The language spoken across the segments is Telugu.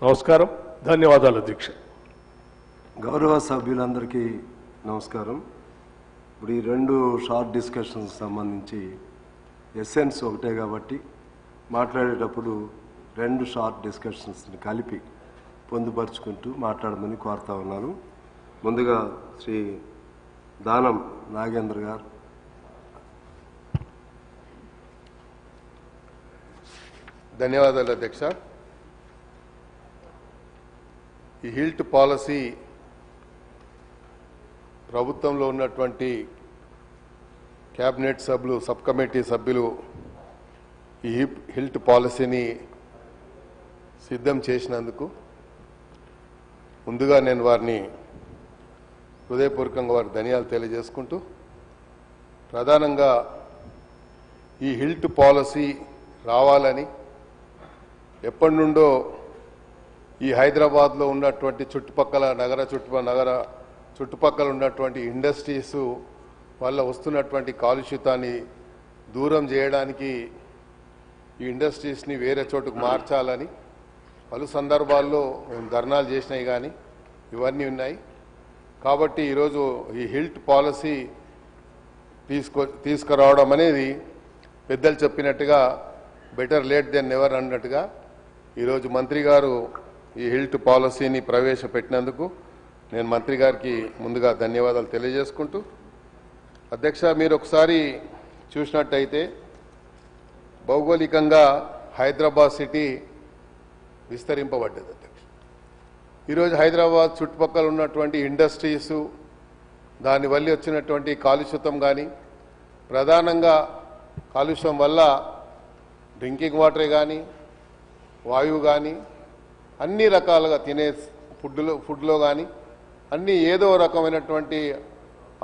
నమస్కారం, ధన్యవాదాలు అధ్యక్ష. గౌరవ సభ్యులందరికీ నమస్కారం. ఇప్పుడు ఈ రెండు షార్ట్ డిస్కషన్స్ సంబంధించి ఎసెన్స్ ఒకటే కాబట్టి మాట్లాడేటప్పుడు రెండు షార్ట్ డిస్కషన్స్ని కలిపి పొందుపరుచుకుంటూ మాట్లాడమని కోరుతా ఉన్నాను. ముందుగా శ్రీ దానం నాగేంద్ర గారు. ధన్యవాదాలు అధ్యక్ష. ఈ హిల్ట్ పాలసీ ప్రభుత్వంలో ఉన్నటువంటి క్యాబినెట్ సభ్యులు, సబ్ కమిటీ సభ్యులు ఈ హిల్ట్ పాలసీని సిద్ధం చేసినందుకు ముందుగా నేను వారిని హృదయపూర్వకంగా వారికి ధన్యవాదాలు తెలియజేసుకుంటూ, ప్రధానంగా ఈ హిల్ట్ పాలసీ రావాలని ఎప్పటి నుండో ఈ హైదరాబాద్లో ఉన్నటువంటి చుట్టుపక్కల ఉన్నటువంటి ఇండస్ట్రీస్ వల్ల వస్తున్నటువంటి కాలుష్యతాన్ని దూరం చేయడానికి ఈ ఇండస్ట్రీస్ని వేరే చోటుకు మార్చాలని పలు సందర్భాల్లో మేము ధర్నాలు చేసినాయి, కానీ ఇవన్నీ ఉన్నాయి. కాబట్టి ఈరోజు ఈ హిల్ట్ పాలసీ తీసుకురావడం అనేది పెద్దలు చెప్పినట్టుగా బెటర్ లేట్ దెన్ నెవర్ అన్నట్టుగా ఈరోజు మంత్రి గారు ఈ హిల్ట్ పాలసీని ప్రవేశపెట్టినందుకు నేను మంత్రి గారికి ముందుగా ధన్యవాదాలు తెలియజేసుకుంటూ, అధ్యక్ష, మీరు ఒకసారి చూసినట్టయితే భౌగోళికంగా హైదరాబాద్ సిటీ విస్తరింపబడ్డది అధ్యక్ష. ఈరోజు హైదరాబాద్ చుట్టుపక్కల ఉన్నటువంటి ఇండస్ట్రీసు, దానివల్ల వచ్చినటువంటి కాలుష్యం కానీ, ప్రధానంగా కాలుష్యం వల్ల డ్రింకింగ్ వాటరే కానీ, వాయువు కానీ, అన్ని రకాలుగా తినే ఫుడ్లో కానీ అన్నీ ఏదో రకమైనటువంటి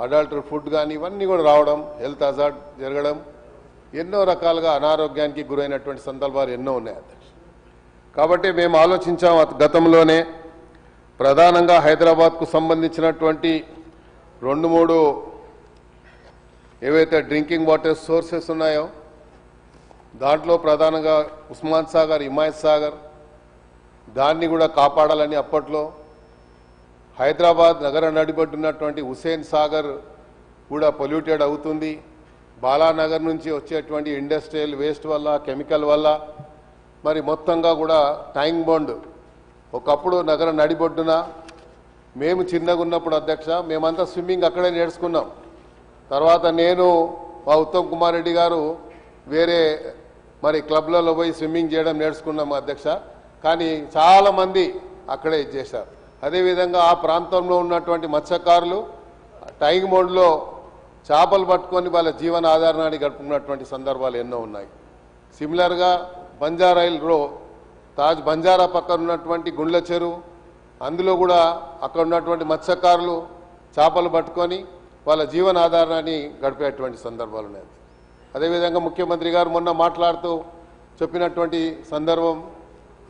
అడల్టరీ ఫుడ్ కానీ ఇవన్నీ కూడా రావడం, హెల్త్ హజార్డ్ జరగడం, ఎన్నో రకాలుగా అనారోగ్యానికి గురైనటువంటి సందర్భాలు ఎన్నో ఉన్నాయి అధ్యక్ష. కాబట్టి మేము ఆలోచించాం గతంలోనే ప్రధానంగా హైదరాబాద్కు సంబంధించినటువంటి 2-3 ఏవైతే డ్రింకింగ్ వాటర్ సోర్సెస్ ఉన్నాయో దాంట్లో ప్రధానంగా ఉస్మాన్ సాగర్, హిమాయత్ సాగర్, దాన్ని కూడా కాపాడాలని అప్పట్లో హైదరాబాద్ నగర నడిబొడ్డున్నటువంటి హుసేన్ సాగర్ కూడా పొల్యూటెడ్ అవుతుంది. బాలానగర్ నుంచి వచ్చేటువంటి ఇండస్ట్రియల్ వేస్ట్ వల్ల, కెమికల్ వల్ల మరి మొత్తంగా కూడా ట్యాంక్ బండ్ ఒకప్పుడు నగర నడిబొడ్డున మేము చిన్నగా ఉన్నప్పుడు అధ్యక్ష మేమంతా స్విమ్మింగ్ అక్కడే నేర్చుకున్నాం. తర్వాత నేను మా ఉత్తమ్ కుమార్ రెడ్డి గారు వేరే మరి క్లబ్లలో పోయి స్విమ్మింగ్ చేయడం నేర్చుకున్నాము అధ్యక్ష. కానీ చాలామంది అక్కడే చేశారు. అదేవిధంగా ఆ ప్రాంతంలో ఉన్నటువంటి మత్స్యకారులు ట్యాంక్ బండ్లో చేపలు పట్టుకొని వాళ్ళ జీవన ఆధారాన్ని గడుపుకున్నటువంటి సందర్భాలు ఎన్నో ఉన్నాయి. సిమిలర్గా బంజారా తాజ్ బంజారా పక్కన ఉన్నటువంటి గుండ్ల చెరువు, అందులో కూడా అక్కడ ఉన్నటువంటి మత్స్యకారులు చేపలు పట్టుకొని వాళ్ళ జీవన ఆధారాన్ని గడిపేటువంటి సందర్భాలు ఉన్నాయి. అదేవిధంగా ముఖ్యమంత్రి గారు మొన్న మాట్లాడుతూ చెప్పినటువంటి సందర్భం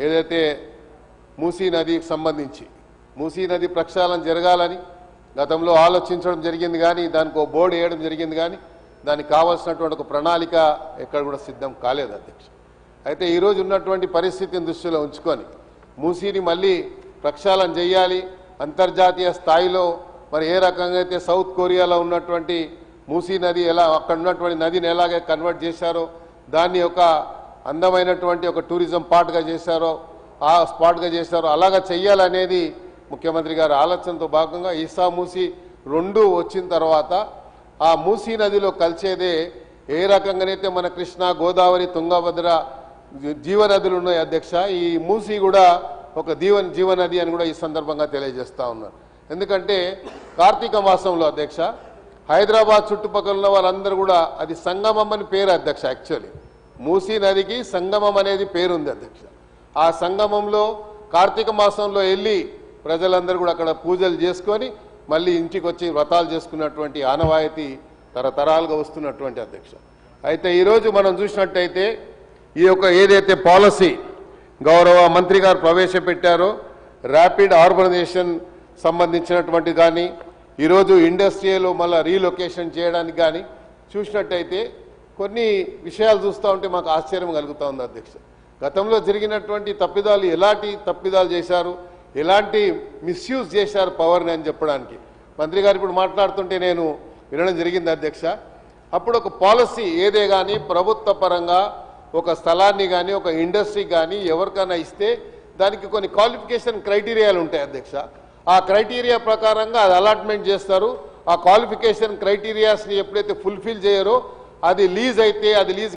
ఏదైతే మూసీ నదికి సంబంధించి మూసీ నది ప్రక్షాళన జరగాలని గతంలో ఆలోచించడం జరిగింది, కానీ దానికి ఒక బోర్డు వేయడం జరిగింది, కానీ దానికి కావాల్సినటువంటి ఒక ప్రణాళిక ఎక్కడ కూడా సిద్ధం కాలేదు అధ్యక్ష. అయితే ఈరోజు ఉన్నటువంటి పరిస్థితిని దృష్టిలో ఉంచుకొని మూసీని మళ్ళీ ప్రక్షాళన చేయాలి. అంతర్జాతీయ స్థాయిలో మరి ఏ రకంగా అయితే సౌత్ కొరియాలో ఉన్నటువంటి మూసీ నది ఎలా అక్కడ ఉన్నటువంటి నదిని ఎలాగే కన్వర్ట్ చేశారో, దాన్ని ఒక అందమైనటువంటి ఒక టూరిజం స్పాట్గా చేశారో అలాగా చెయ్యాలనేది ముఖ్యమంత్రి గారి ఆలోచనతో భాగంగా ఈసా మూసీ 2 వచ్చిన తర్వాత ఆ మూసీ నదిలో కలిసేదే ఏ రకంగానైతే మన కృష్ణ, గోదావరి, తుంగభద్ర జీవనదులు ఉన్నాయి అధ్యక్ష, ఈ మూసీ కూడా ఒక జీవనది అని కూడా ఈ సందర్భంగా తెలియజేస్తా ఉన్నారు. ఎందుకంటే కార్తీక మాసంలో అధ్యక్ష హైదరాబాద్ చుట్టుపక్కల ఉన్న వాళ్ళందరూ కూడా అది సంగమం అని పేరు అధ్యక్ష. యాక్చువల్లీ మూసీ నదికి సంగమం అనేది పేరుంది అధ్యక్ష. ఆ సంగమంలో కార్తీక మాసంలో వెళ్ళి ప్రజలందరూ కూడా అక్కడ పూజలు చేసుకొని మళ్ళీ ఇంటికి వచ్చి వ్రతాలు చేసుకున్నటువంటి ఆనవాయితీ తరతరాలుగా వస్తున్నటువంటి అధ్యక్ష. అయితే ఈరోజు మనం చూసినట్టయితే ఈ యొక్క ఏదైతే పాలసీ గౌరవ మంత్రి గారు ప్రవేశపెట్టారో ర్యాపిడ్ ఆర్బనైజేషన్ సంబంధించినటువంటి కానీ ఈరోజు ఇండస్ట్రియల్ మళ్ళీ రీలొకేషన్ చేయడానికి కానీ చూసినట్టయితే కొన్ని విషయాలు చూస్తూ ఉంటే మాకు ఆశ్చర్యం కలుగుతూ ఉంది అధ్యక్ష. గతంలో జరిగినటువంటి తప్పిదాలు ఎలాంటి తప్పిదాలు చేశారు, ఎలాంటి మిస్యూజ్ చేశారు పవర్ని అని చెప్పడానికి మంత్రి గారు ఇప్పుడు మాట్లాడుతుంటే నేను వినడం జరిగింది అధ్యక్ష. అప్పుడు ఒక పాలసీ ఏదే కానీ ప్రభుత్వ పరంగా ఒక స్థలాన్ని కానీ ఒక ఇండస్ట్రీ కానీ ఎవరికైనా ఇస్తే దానికి కొన్ని క్వాలిఫికేషన్ క్రైటీరియాలు ఉంటాయి అధ్యక్ష. ఆ క్రైటీరియా ప్రకారంగా అది అలాట్మెంట్ చేస్తారు. ఆ క్వాలిఫికేషన్ క్రైటీరియాస్ని ఎప్పుడైతే ఫుల్ఫిల్ చేయరో అది లీజ్ అయితే అది లీజ్